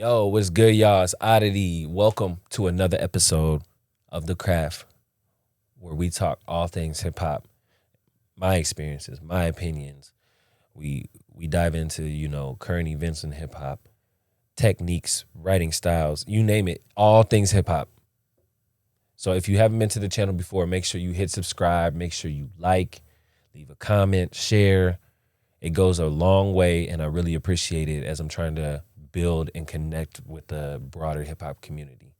Yo, what's good, y'all? It's O.D.D.I.T.Y. Welcome to another episode of The Craft, where we talk all things hip hop, my experiences, my opinions. We dive into, current events in hip hop, techniques, writing styles, you name it, all things hip hop. So if you haven't been to the channel before, make sure you hit subscribe, make sure you like, leave a comment, share. It goes a long way, and I really appreciate it as I'm trying to build and connect with the broader hip hop community.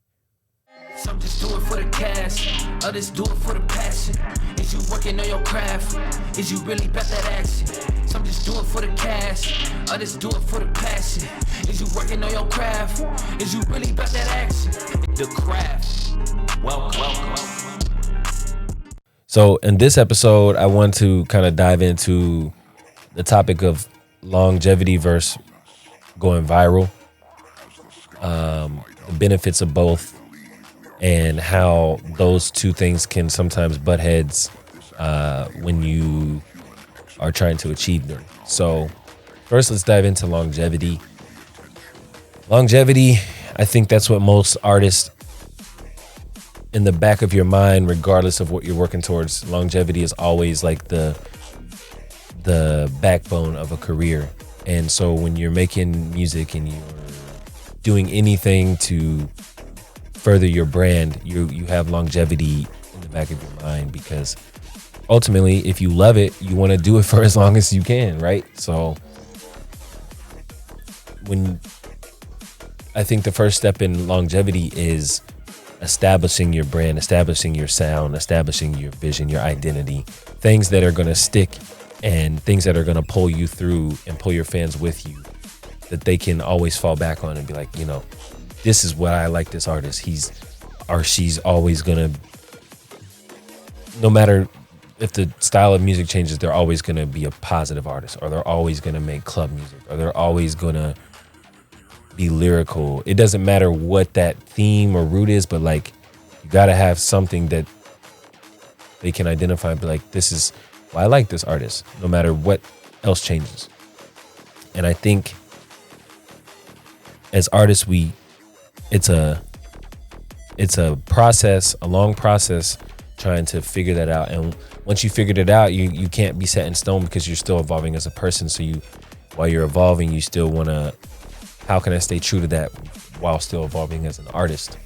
Some just do it for the cash, others do it for the passion. Is you working on your craft? Is you really about that action? Some just do it for the cash, others do it for the passion. Is you working on your craft? Is you really about that action? The Craft. Welcome. So in this episode, I want to kind of dive into the topic of longevity versus going viral, the benefits of both, and how those two things can sometimes butt heads when you are trying to achieve them. So first, let's dive into longevity. Longevity, I think that's what most artists, in the back of your mind, regardless of what you're working towards, longevity is always like the backbone of a career. And so when you're making music and you're doing anything to further your brand, you have longevity in the back of your mind, because ultimately, if you love it, you want to do it for as long as you can, right? So I think the first step in longevity is establishing your brand, establishing your sound, establishing your vision, your identity, things that are going to stick and things that are going to pull you through and pull your fans with you, that they can always fall back on and be like, this is what I like this artist. He's or she's always going to, no matter if the style of music changes, they're always going to be a positive artist, or they're always going to make club music, or they're always going to be lyrical. It doesn't matter what that theme or root is, but like, you got to have something that they can identify and be like, this is why I like this artist, no matter what else changes. And I think as artists, it's a process, a long process, trying to figure that out. And once you figured it out, you can't be set in stone, because you're still evolving as a person. So while you're evolving, you still want to, how can I stay true to that while still evolving as an artist?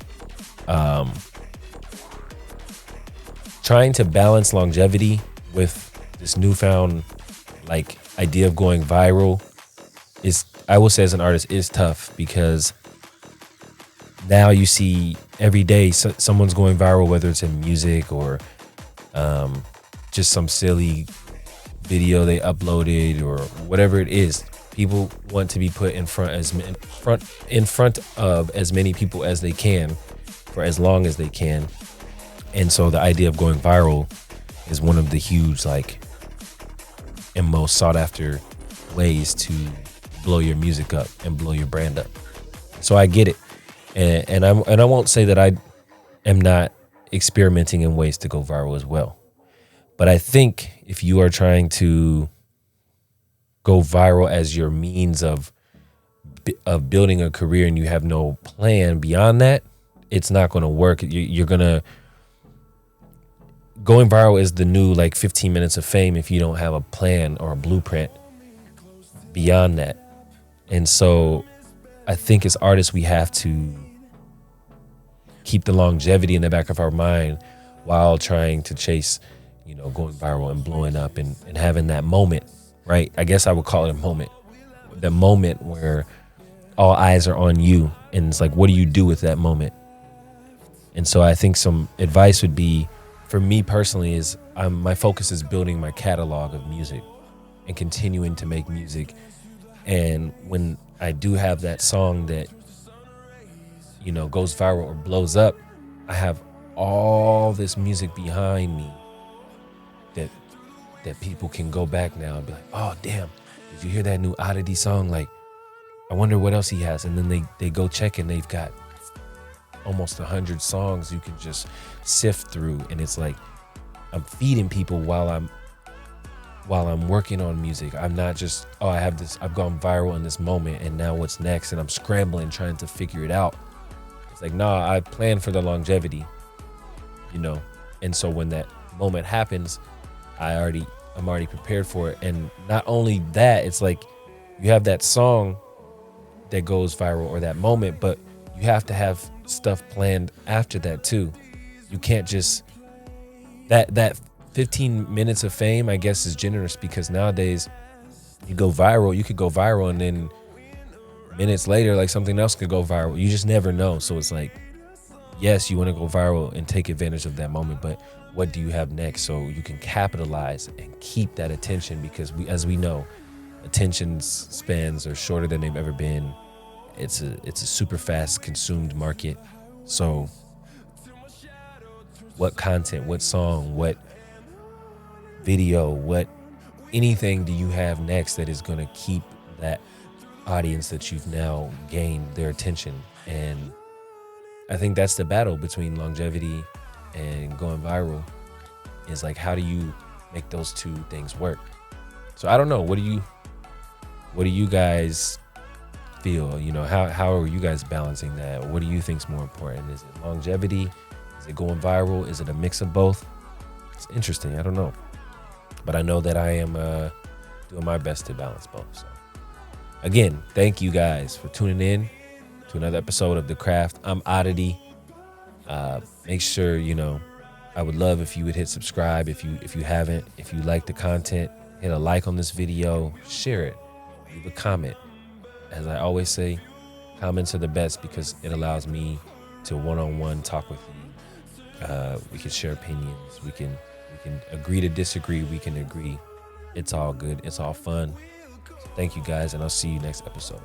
Trying to balance longevity with this newfound idea of going viral is, I will say, as an artist, is tough, because now you see every day someone's going viral, whether it's in music or just some silly video they uploaded or whatever it is. People want to be put in front of as many people as they can for as long as they can. And so the idea of going viral is one of the huge and most sought after ways to blow your music up and blow your brand up. So I get it. And I won't say that I am not experimenting in ways to go viral as well. But I think if you are trying to go viral as your means of building a career and you have no plan beyond that, it's not going to work. Going viral is the new 15 minutes of fame if you don't have a plan or a blueprint beyond that. And so I think as artists, we have to keep the longevity in the back of our mind while trying to chase, going viral and blowing up and having that moment, right? I guess I would call it a moment. The moment where all eyes are on you, and it's what do you do with that moment? And so I think some advice would be, for me personally, is my focus is building my catalog of music and continuing to make music. And when I do have that song that, goes viral or blows up, I have all this music behind me that people can go back now and be like, oh, damn, did you hear that new O.D.D.I.T.Y song? I wonder what else he has. And then they go check, and they've got almost 100 songs you can just sift through. And it's I'm feeding people while I'm while I'm working on music. I'm not just, oh, I've gone viral in this moment and now what's next? And I'm scrambling trying to figure it out. It's like, nah, I planned for the longevity, you know? And so when that moment happens, I'm already prepared for it. And not only that, it's like you have that song that goes viral or that moment, but you have to have stuff planned after that too. You can't just, that 15 minutes of fame, I guess, is generous, because nowadays you could go viral and then minutes later, like something else could go viral. You just never know. So it's like, yes, you want to go viral and take advantage of that moment, but what do you have next so you can capitalize and keep that attention? Because as we know, attention spans are shorter than they've ever been. It's a super fast consumed market. So what content, what song, what video, what anything do you have next that is going to keep that audience that you've now gained their attention? And I think that's the battle between longevity and going viral, is like, how do you make those two things work? So I don't know. What do you guys feel? You know, how are you guys balancing that? What do you think is more important? Is it longevity? Is it going viral? Is it a mix of both? It's interesting. I don't know. But I know that I am doing my best to balance both. So again, thank you guys for tuning in to another episode of The Craft. I'm O.D.D.I.T.Y. Make sure, I would love if you would hit subscribe if you haven't. If you like the content, hit a like on this video, share it, leave a comment. As I always say, comments are the best because it allows me to one-on-one talk with you. We can share opinions. We can agree to disagree. We can agree. It's all good. It's all fun. So thank you guys, and I'll see you next episode.